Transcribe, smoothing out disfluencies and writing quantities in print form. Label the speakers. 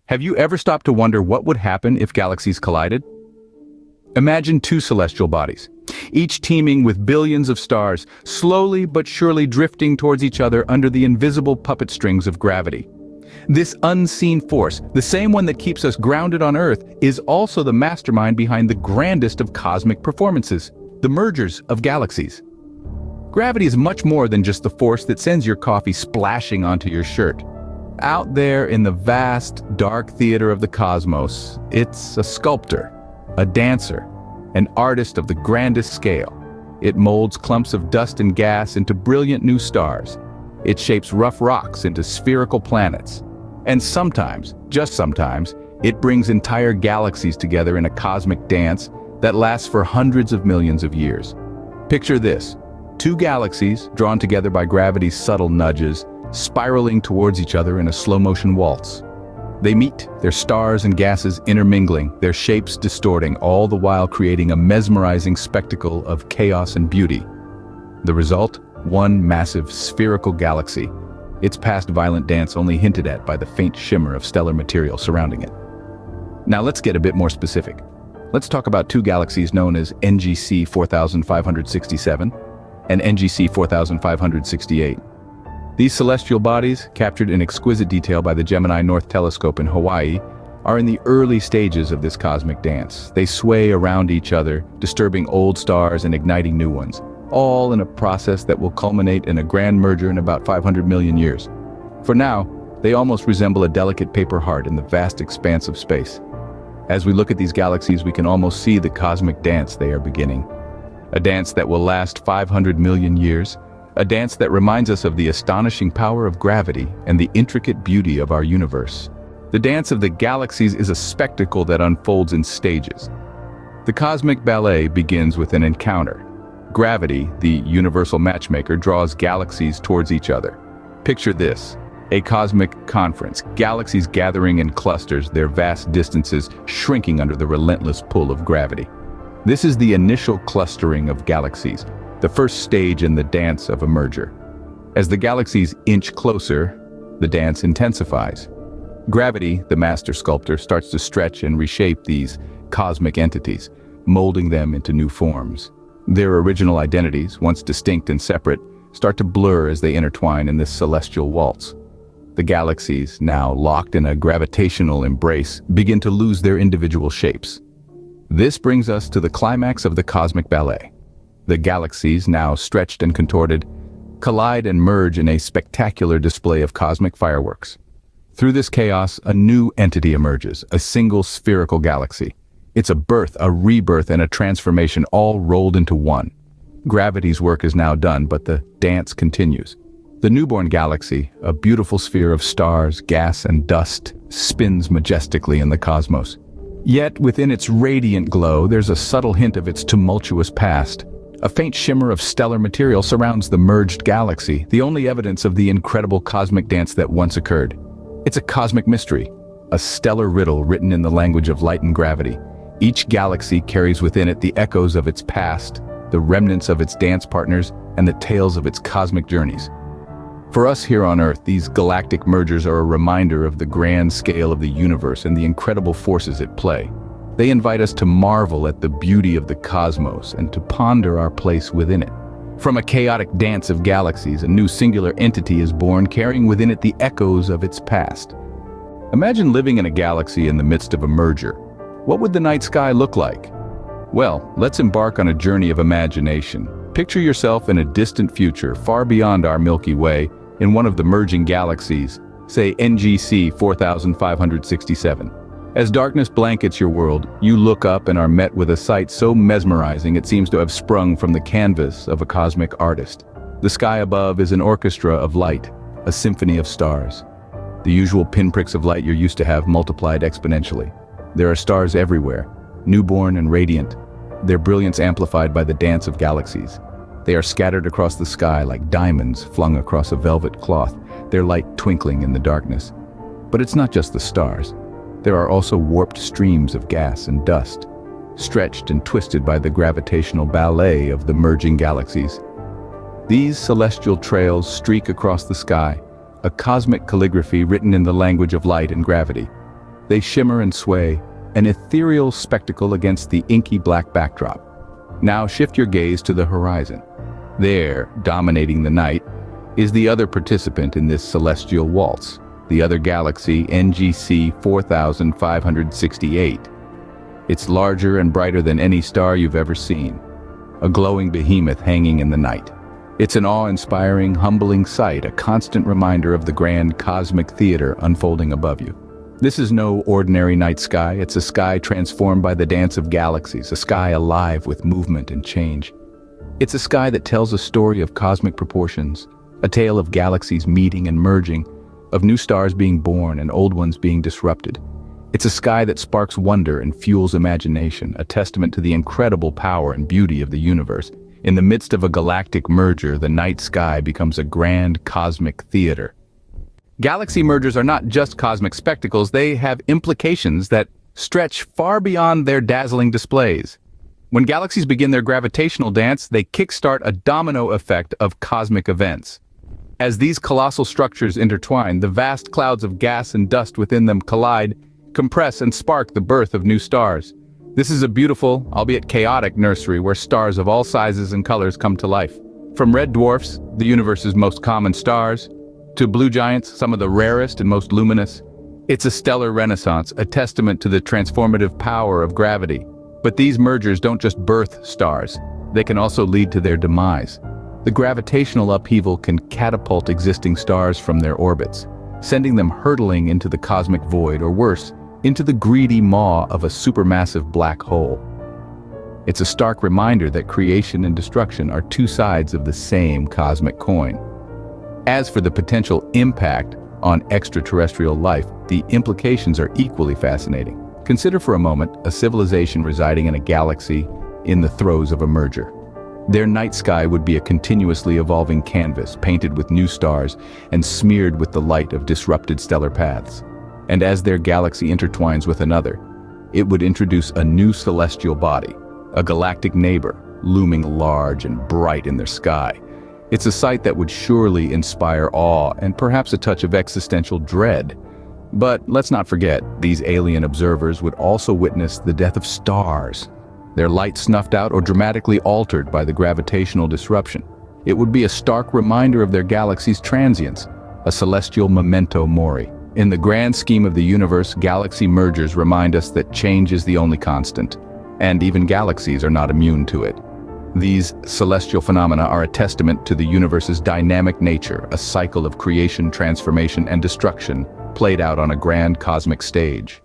Speaker 1: Have you ever stopped to wonder what would happen if galaxies collided? Imagine two celestial bodies, each teeming with billions of stars, slowly but surely drifting towards each other under the invisible puppet strings of gravity. This unseen force, the same one that keeps us grounded on Earth, is also the mastermind behind the grandest of cosmic performances, the mergers of galaxies. Gravity is much more than just the force that sends your coffee splashing onto your shirt. Out there in the vast, dark theater of the cosmos, it's a sculptor, a dancer, an artist of the grandest scale. It molds clumps of dust and gas into brilliant new stars. It shapes rough rocks into spherical planets. And sometimes, just sometimes, it brings entire galaxies together in a cosmic dance that lasts for hundreds of millions of years. Picture this: two galaxies drawn together by gravity's subtle nudges, spiraling towards each other in a slow-motion waltz. They meet, their stars and gases intermingling, their shapes distorting, all the while creating a mesmerizing spectacle of chaos and beauty. The result? One massive spherical galaxy, its past violent dance only hinted at by the faint shimmer of stellar material surrounding it. Now let's get a bit more specific. Let's talk about two galaxies known as NGC 4567 and NGC 4568. These celestial bodies, captured in exquisite detail by the Gemini North Telescope in Hawaii, are in the early stages of this cosmic dance. They sway around each other, disturbing old stars and igniting new ones, all in a process that will culminate in a grand merger in about 500 million years. For now, they almost resemble a delicate paper heart in the vast expanse of space. As we look at these galaxies, we can almost see the cosmic dance they are beginning. A dance that will last 500 million years, a dance that reminds us of the astonishing power of gravity and the intricate beauty of our universe. The dance of the galaxies is a spectacle that unfolds in stages. The cosmic ballet begins with an encounter. Gravity, the universal matchmaker, draws galaxies towards each other. Picture this: a cosmic conference, galaxies gathering in clusters, their vast distances shrinking under the relentless pull of gravity. This is the initial clustering of galaxies, the first stage in the dance of a merger. As the galaxies inch closer, the dance intensifies. Gravity, the master sculptor, starts to stretch and reshape these cosmic entities, molding them into new forms. Their original identities, once distinct and separate, start to blur as they intertwine in this celestial waltz. The galaxies, now locked in a gravitational embrace, begin to lose their individual shapes. This brings us to the climax of the cosmic ballet. The galaxies, now stretched and contorted, collide and merge in a spectacular display of cosmic fireworks. Through this chaos, a new entity emerges, a single spherical galaxy. It's a birth, a rebirth, and a transformation all rolled into one. Gravity's work is now done, but the dance continues. The newborn galaxy, a beautiful sphere of stars, gas, and dust, spins majestically in the cosmos. Yet, within its radiant glow, there's a subtle hint of its tumultuous past. A faint shimmer of stellar material surrounds the merged galaxy, the only evidence of the incredible cosmic dance that once occurred. It's a cosmic mystery, a stellar riddle written in the language of light and gravity. Each galaxy carries within it the echoes of its past, the remnants of its dance partners, and the tales of its cosmic journeys. For us here on Earth, these galactic mergers are a reminder of the grand scale of the universe and the incredible forces at play. They invite us to marvel at the beauty of the cosmos and to ponder our place within it. From a chaotic dance of galaxies, a new singular entity is born, carrying within it the echoes of its past. Imagine living in a galaxy in the midst of a merger. What would the night sky look like? Well, let's embark on a journey of imagination. Picture yourself in a distant future, far beyond our Milky Way, in one of the merging galaxies, say NGC 4567. As darkness blankets your world, you look up and are met with a sight so mesmerizing it seems to have sprung from the canvas of a cosmic artist. The sky above is an orchestra of light, a symphony of stars. The usual pinpricks of light you're used to have multiplied exponentially. There are stars everywhere, newborn and radiant, their brilliance amplified by the dance of galaxies. They are scattered across the sky like diamonds flung across a velvet cloth, their light twinkling in the darkness. But it's not just the stars. There are also warped streams of gas and dust, stretched and twisted by the gravitational ballet of the merging galaxies. These celestial trails streak across the sky, a cosmic calligraphy written in the language of light and gravity. They shimmer and sway, an ethereal spectacle against the inky black backdrop. Now shift your gaze to the horizon. There, dominating the night, is the other participant in this celestial waltz, the other galaxy, NGC 4568. It's larger and brighter than any star you've ever seen, a glowing behemoth hanging in the night. It's an awe-inspiring, humbling sight, a constant reminder of the grand cosmic theater unfolding above you. This is no ordinary night sky. It's a sky transformed by the dance of galaxies, a sky alive with movement and change. It's a sky that tells a story of cosmic proportions, a tale of galaxies meeting and merging, of new stars being born and old ones being disrupted. It's a sky that sparks wonder and fuels imagination, a testament to the incredible power and beauty of the universe. In the midst of a galactic merger, the night sky becomes a grand cosmic theater. Galaxy mergers are not just cosmic spectacles, they have implications that stretch far beyond their dazzling displays. When galaxies begin their gravitational dance, they kickstart a domino effect of cosmic events. As these colossal structures intertwine, the vast clouds of gas and dust within them collide, compress, and spark the birth of new stars. This is a beautiful, albeit chaotic, nursery where stars of all sizes and colors come to life. From red dwarfs, the universe's most common stars, to blue giants, some of the rarest and most luminous. It's a stellar renaissance, a testament to the transformative power of gravity. But these mergers don't just birth stars, they can also lead to their demise. The gravitational upheaval can catapult existing stars from their orbits, sending them hurtling into the cosmic void, or worse, into the greedy maw of a supermassive black hole. It's a stark reminder that creation and destruction are two sides of the same cosmic coin. As for the potential impact on extraterrestrial life, the implications are equally fascinating. Consider for a moment a civilization residing in a galaxy in the throes of a merger. Their night sky would be a continuously evolving canvas, painted with new stars and smeared with the light of disrupted stellar paths. And as their galaxy intertwines with another, it would introduce a new celestial body, a galactic neighbor, looming large and bright in their sky. It's a sight that would surely inspire awe and perhaps a touch of existential dread. But let's not forget, these alien observers would also witness the death of stars, their light snuffed out or dramatically altered by the gravitational disruption. It would be a stark reminder of their galaxy's transience, a celestial memento mori. In the grand scheme of the universe, galaxy mergers remind us that change is the only constant, and even galaxies are not immune to it. These celestial phenomena are a testament to the universe's dynamic nature, a cycle of creation, transformation, and destruction played out on a grand cosmic stage.